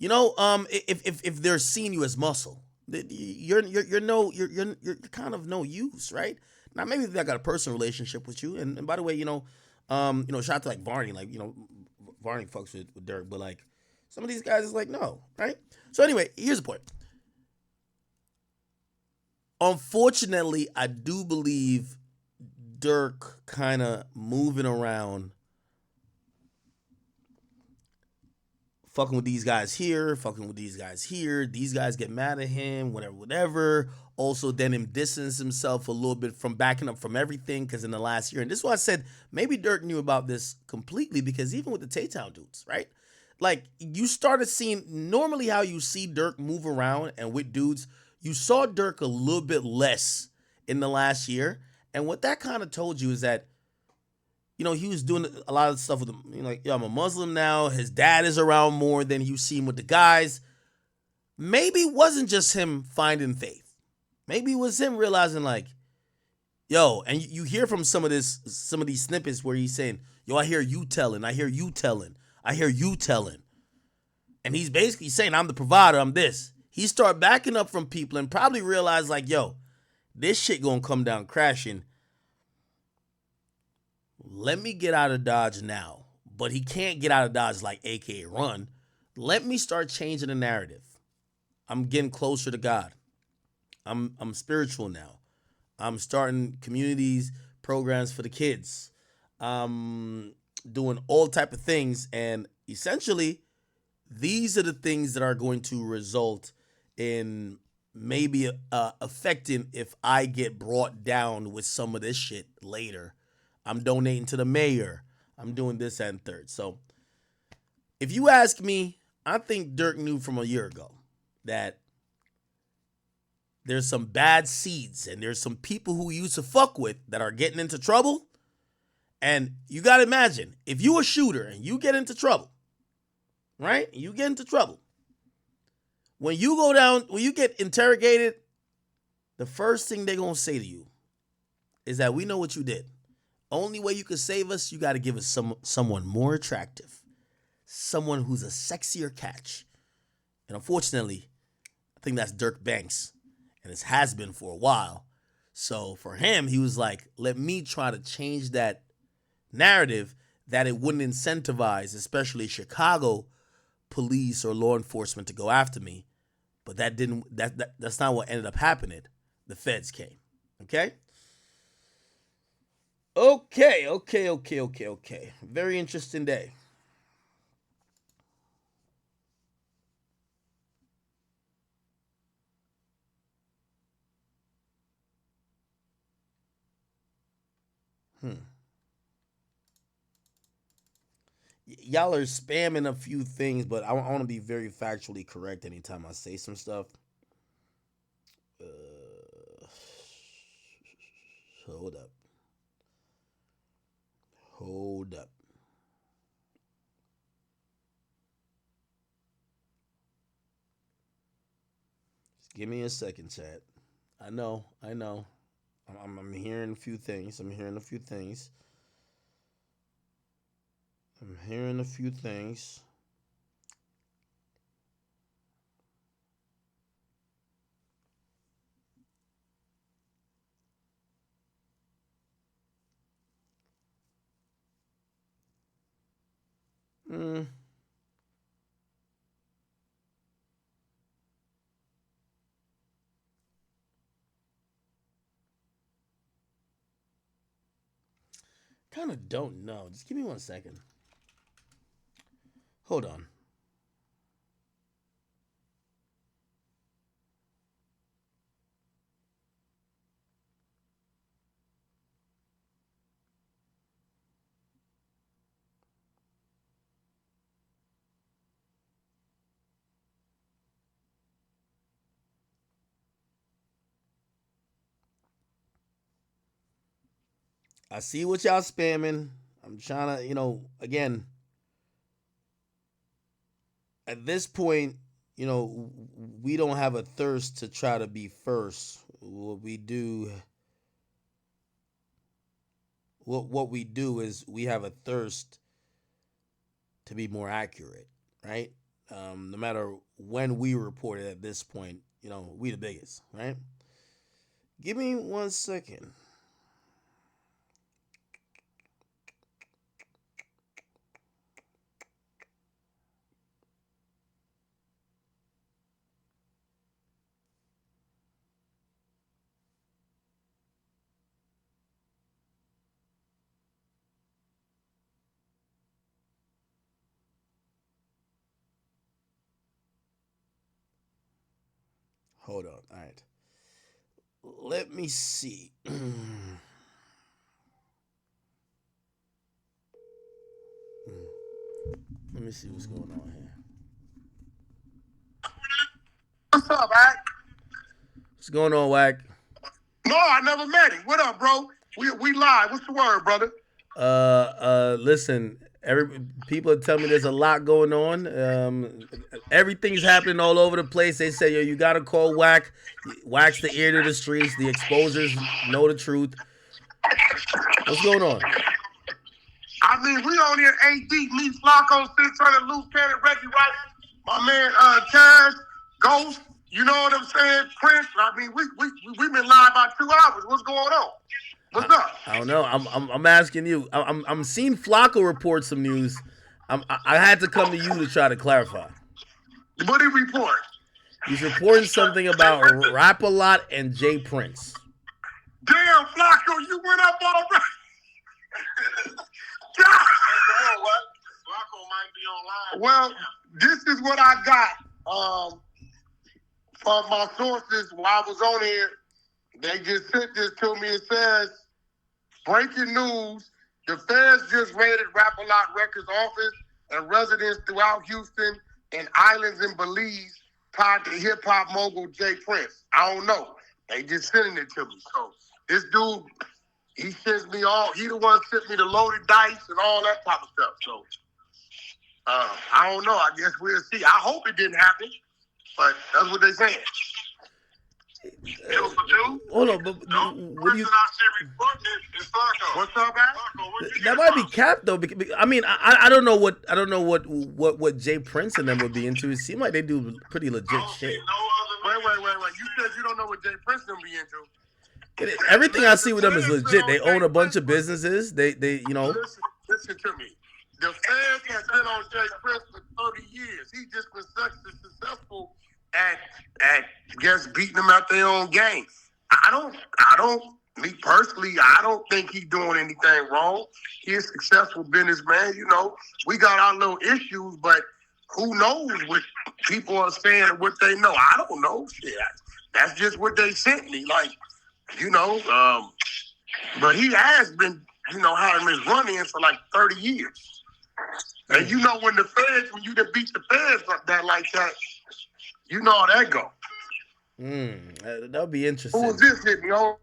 If they're seeing you as muscle, you're kind of no use, right? Now, maybe I got a personal relationship with you, and by the way, shout out to like Barney, like Barney fucks with Durk, but like some of these guys is like no, right? So anyway, here's the point. Unfortunately, I do believe Durk kind of moving around, fucking with these guys here, fucking with these guys here. These guys get mad at him, whatever. Also, then him distance himself a little bit from backing up from everything because in the last year, and this is why I said maybe Durk knew about this completely because even with the Taytown dudes, right? Like you started seeing normally how you see Durk move around and with dudes, you saw Durk a little bit less in the last year. And what that kind of told you is that, you know, he was doing a lot of stuff with them. You know, like, yo, I'm a Muslim now. His dad is around more than you see him with the guys. Maybe it wasn't just him finding faith. Maybe it was him realizing like, yo, and you hear from some of these snippets where he's saying, yo, I hear you telling, I hear you telling, I hear you telling. And he's basically saying, I'm the provider, I'm this. He start backing up from people and probably realize like, yo, this shit gonna come down crashing. Let me get out of Dodge now. But he can't get out of Dodge like AKA run. Let me start changing the narrative. I'm getting closer to God. I'm spiritual now. I'm starting communities, programs for the kids. Doing all type of things. And essentially, these are the things that are going to result in maybe affecting if I get brought down with some of this shit later. I'm donating to the mayor. I'm doing this and third. So if you ask me, I think Durk knew from a year ago that there's some bad seeds and there's some people who he used to fuck with that are getting into trouble. And you got to imagine, if you a shooter and you get into trouble, right? You get into trouble. When you go down, when you get interrogated, the first thing they're going to say to you is that we know what you did. Only way you can save us, you got to give us someone more attractive. Someone who's a sexier catch. And unfortunately, I think that's Durk Banks. And it has been for a while. So for him, he was like, let me try to change that narrative that it wouldn't incentivize, especially Chicago police or law enforcement to go after me. But that's not what ended up happening. The feds came. Okay? Okay. Very interesting day. Y'all are spamming a few things, but I want to be very factually correct anytime I say some stuff. Hold up. Just give me a second, chat. I know. I'm hearing a few things. Kind of don't know. Just give me 1 second. Hold on. I see what y'all spamming. I'm trying to, again, at this point, we don't have a thirst to try to be first. What we do is we have a thirst to be more accurate, right? No matter when we report it at this point, we the biggest, right? Give me 1 second. Hold on. All right. Let me see. Let me see what's going on here. What's up, Wack? What's going on, Wack? No, I never met him. What up, bro? We live. What's the word, brother? Listen, people tell me there's a lot going on. Everything's happening all over the place. They say, yo, you gotta call Wack. Wack's the ear to the streets. The exposers know the truth. What's going on? I mean, we on here 8 deep. Me, Flacco, 600, Loose Cannon, Reggie White, my man, Cash, Ghost. You know what I'm saying? Prince. I mean, we've been live about 2 hours. What's going on? What's up? I don't know. I'm asking you. I'm seeing Flacco report some news. I had to come to you to try to clarify. What did he report? He's reporting something about Rap-A-Lot and Jay Prince. Damn, Flacco, you went up already. Flacco might be online. Well, this is what I got from my sources while I was on here. They just sent this to me. It says, breaking news, the feds just raided Rap-A-Lot Records office and residents throughout Houston and islands in Belize tied to hip-hop mogul Jay Prince. I don't know. They just sending it to me. So this dude, he sends me he the one sent me the loaded dice and all that type of stuff. So I don't know. I guess we'll see. I hope it didn't happen, but that's what they saying. Hold on, but what do you? What's up, man? That might be cap though. I mean, I don't know what Jay Prince and them would be into. It seemed like they do pretty legit shit. Wait. You said you don't know what Jay Prince them be into. Everything I see with them is legit. They own a bunch of businesses. They you know. Listen to me. The fans has been on Jay Prince for 30 years. He just been successful at just beating them out their own game. Me personally, I don't think he's doing anything wrong. He's a successful businessman. You know, we got our little issues, but who knows what people are saying and what they know? I don't know. Shit, that's just what they sent me. Like, you know, but he has been, you know, having his run-in for like 30 years. And you know, when you done beat the feds like that, you know how that go. That'll be interesting. Who was this hitting me on?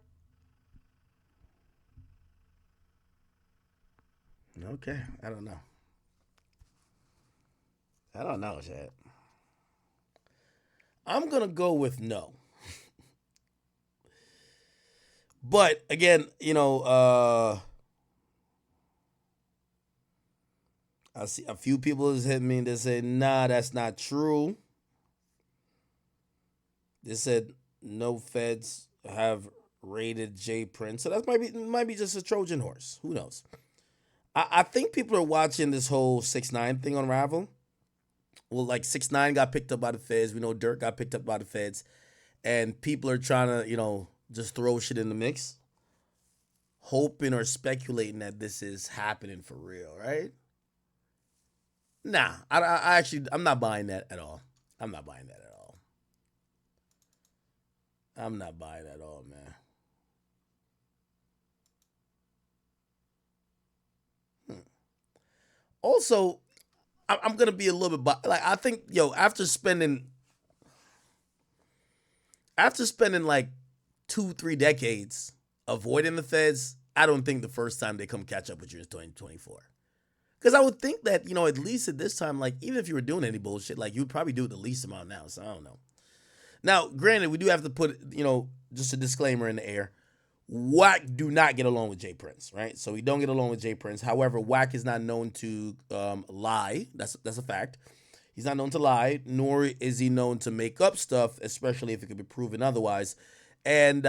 Okay, I don't know, Chad. I'm gonna go with no. But again, you know, I see a few people has hit me and they say, nah, that's not true. They said no feds have raided Jay Prince. So that might be just a Trojan horse. Who knows? I think people are watching this whole 6ix9ine thing unravel. Well, like 6ix9ine got picked up by the feds. We know Durk got picked up by the feds. And people are trying to, you know, just throw shit in the mix. Hoping or speculating that this is happening for real, right? Nah, I'm not buying that at all. I'm not buying that at all, man. Also, I'm gonna be a little bit like I think, after spending like 2-3 decades avoiding the feds, I don't think the first time they come catch up with you is 2024. Because I would think that, you know, at least at this time, like, even if you were doing any bullshit, like, you'd probably do it the least amount now. So I don't know. Now, granted, we do have to put, you know, just a disclaimer in the air. Wack do not get along with Jay Prince, right? So we don't get along with Jay Prince. However, Wack is not known to lie. That's a fact. He's not known to lie, nor is he known to make up stuff, especially if it could be proven otherwise. And,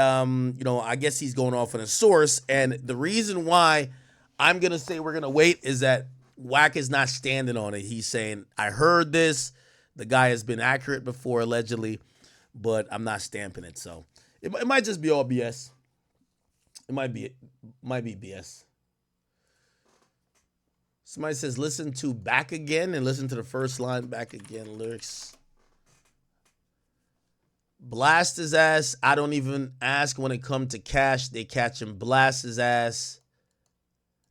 you know, I guess he's going off on a source. And the reason why I'm going to say we're going to wait is that Wack is not standing on it. He's saying, I heard this. The guy has been accurate before, allegedly, but I'm not stamping it. So it might just be all BS. It might be BS. Somebody says, listen to Back Again and listen to the first line, Back Again lyrics. blast his ass. I don't even ask when it come to cash. They catch him, blast his ass.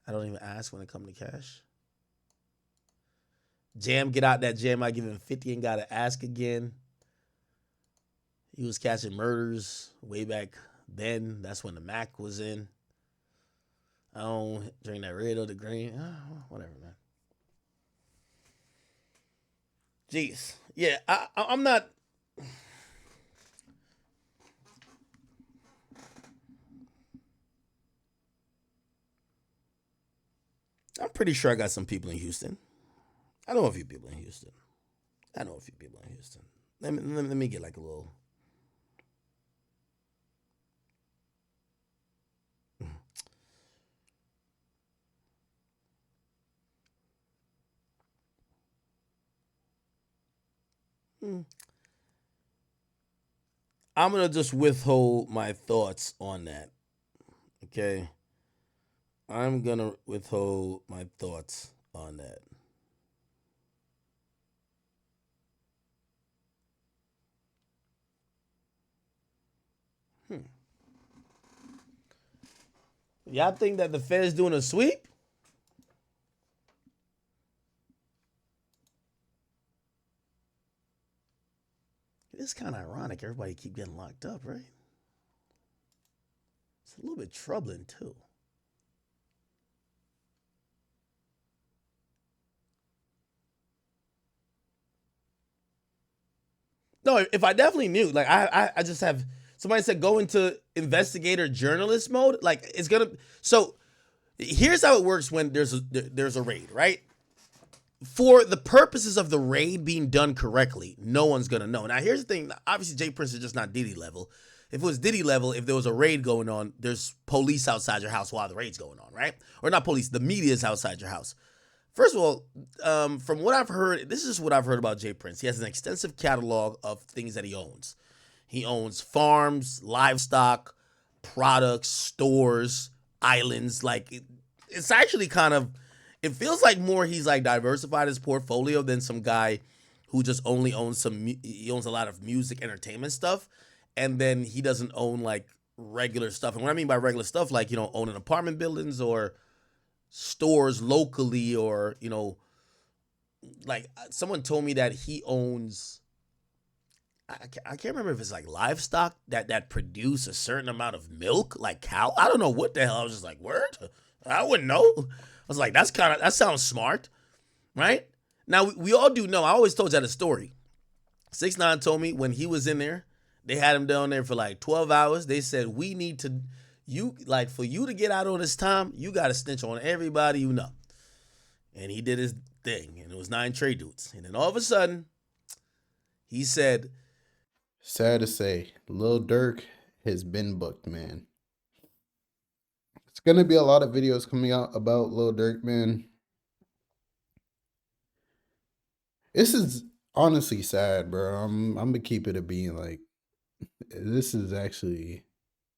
I don't even ask when it come to cash. Jam, get out that jam. I give him 50 and gotta ask again. He was catching murders way back then. That's when the Mac was in. I don't drink that red or the green. Whatever, man. Jeez. Yeah, I'm not. I'm pretty sure I got some people in Houston. I know a few people in Houston. Let me get like a little. I'm going to just withhold my thoughts on that. Okay? I'm going to withhold my thoughts on that. Y'all think that the Fed's doing a sweep? It's kind of ironic. Everybody keep getting locked up, right? It's a little bit troubling, too. No, if I definitely knew, like I just have somebody said go into investigator journalist mode. Like it's gonna. So here's how it works when there's a raid, right? For the purposes of the raid being done correctly, no one's gonna know. Now here's the thing. Obviously, Jay Prince is just not Diddy level. If it was Diddy level, if there was a raid going on, there's police outside your house while the raid's going on, right? Or not police, the media is outside your house. First of all, from what I've heard, this is what I've heard about Jay Prince. He has an extensive catalog of things that he owns. He owns farms, livestock, products, stores, islands. Like, it's actually kind of, it feels like more he's like diversified his portfolio than some guy who just only owns he owns a lot of music, entertainment stuff. And then he doesn't own like regular stuff. And what I mean by regular stuff, like, owning apartment buildings or stores locally, or like someone told me that he owns, I can't remember if it's like livestock that produce a certain amount of milk, like cow. I don't know what the hell. I was just like, word? I wouldn't know. I was like, that sounds smart, right? Now we all do know. I always told you that story. 6ix9ine told me when he was in there, they had him down there for like 12 hours. They said, we need to, for you to get out on this time, you got to snitch on everybody you know. And he did his thing, and it was 9 Trey dudes. And then all of a sudden, he said, sad to say, Lil Durk has been booked, man. It's going to be a lot of videos coming out about Lil Durk, man. This is honestly sad, bro. I'm going to keep it a being. Like, this is actually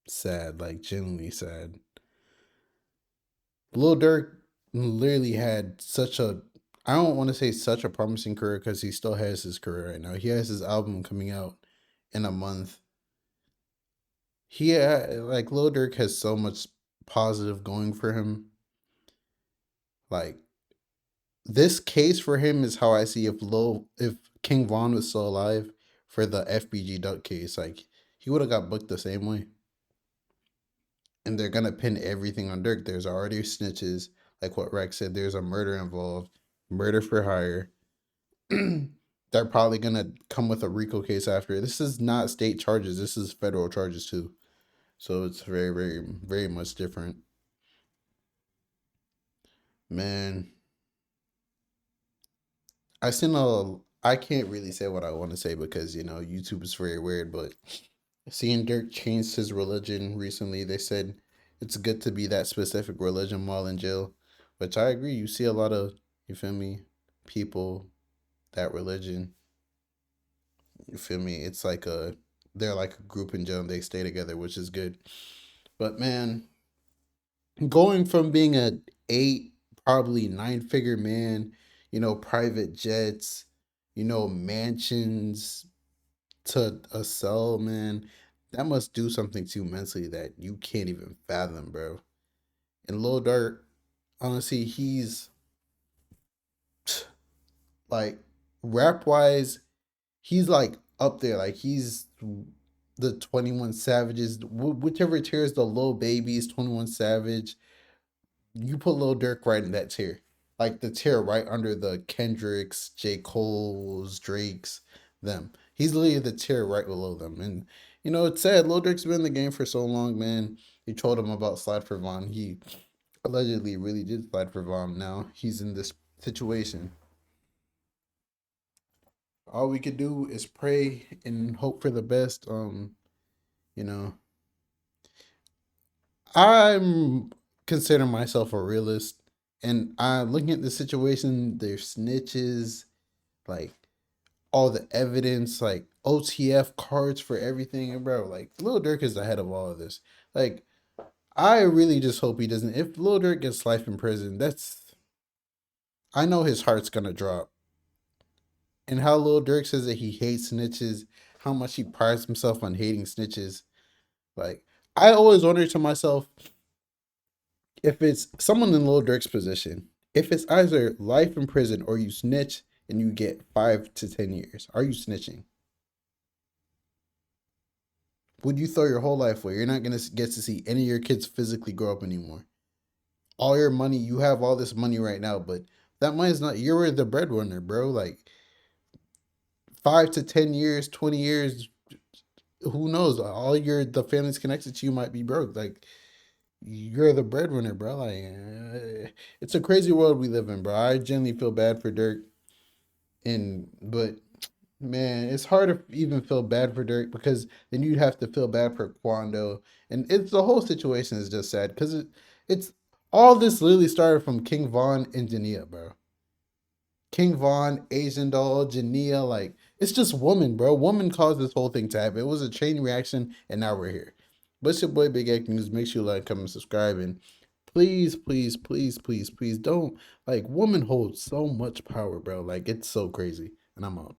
sad, like genuinely sad. Lil Durk literally had I don't want to say such a promising career, because he still has his career right now. He has his album coming out in a month. Lil Durk has so much positive going for him. Like, this case for him is how I see if King Von was still alive for the FBG Duck case. Like, he would have got booked the same way. And they're going to pin everything on Durk. There's already snitches. Like what Rex said, there's a murder involved. Murder for hire. They're probably going to come with a RICO case after. This is not state charges. This is federal charges too. So it's very, very, very much different. Man. I can't really say what I want to say because, YouTube is very weird, but seeing Durk changed his religion recently, they said it's good to be that specific religion while in jail, which I agree. You see a lot of, you feel me, people, that religion, you feel me? It's like they're like a group in jail and they stay together, which is good. But man, going from being a 8, probably 9-figure man, private jets, mansions, to a cell, man, that must do something to you mentally that you can't even fathom, bro. And Lil Durk, honestly, he's like rap wise, he's like up there. Like he's the 21 Savages, whichever tier is the Lil Babies, 21 Savage. You put Lil Durk right in that tier. Like the tier right under the Kendricks, J. Cole's, Drake's, them. He's literally the tier right below them. And you know, it's sad. Lil Durk's been in the game for so long, man. You told him about Slide for Von. He allegedly really did slide for Von. Now he's in this situation. All we could do is pray and hope for the best. You know, I'm consider myself a realist, and I'm looking at the situation. There's snitches, like all the evidence, like OTF cards for everything, and bro, like Lil Durk is ahead of all of this. Like, I really just hope he doesn't. If Lil Durk gets life in prison, I know his heart's gonna drop. And how Lil Durk says that he hates snitches, how much he prides himself on hating snitches. Like, I always wonder to myself, if it's someone in Lil Durk's position, if it's either life in prison or you snitch and you get 5 to 10 years, are you snitching? Would you throw your whole life away? You're not going to get to see any of your kids physically grow up anymore. All your money, you have all this money right now, but that money is not, you're the breadwinner, bro. Like, 5 to 10 years, 20 years, who knows? The family's connected to you might be broke. Like, you're the breadwinner, bro. Like, it's a crazy world we live in, bro. I genuinely feel bad for Durk, but man, it's hard to even feel bad for Durk because then you'd have to feel bad for Quando, and it's the whole situation is just sad because it's all this literally started from King Von and Jania, bro. King Von, Asian Doll, Jania, like it's just woman, bro. Woman caused this whole thing to happen. It was a chain reaction, and now we're here. But it's your boy Big Egg News. Make sure you like, comment, subscribe, and please, please, please, please, please don't, like, woman holds so much power, bro. Like, it's so crazy. And I'm out.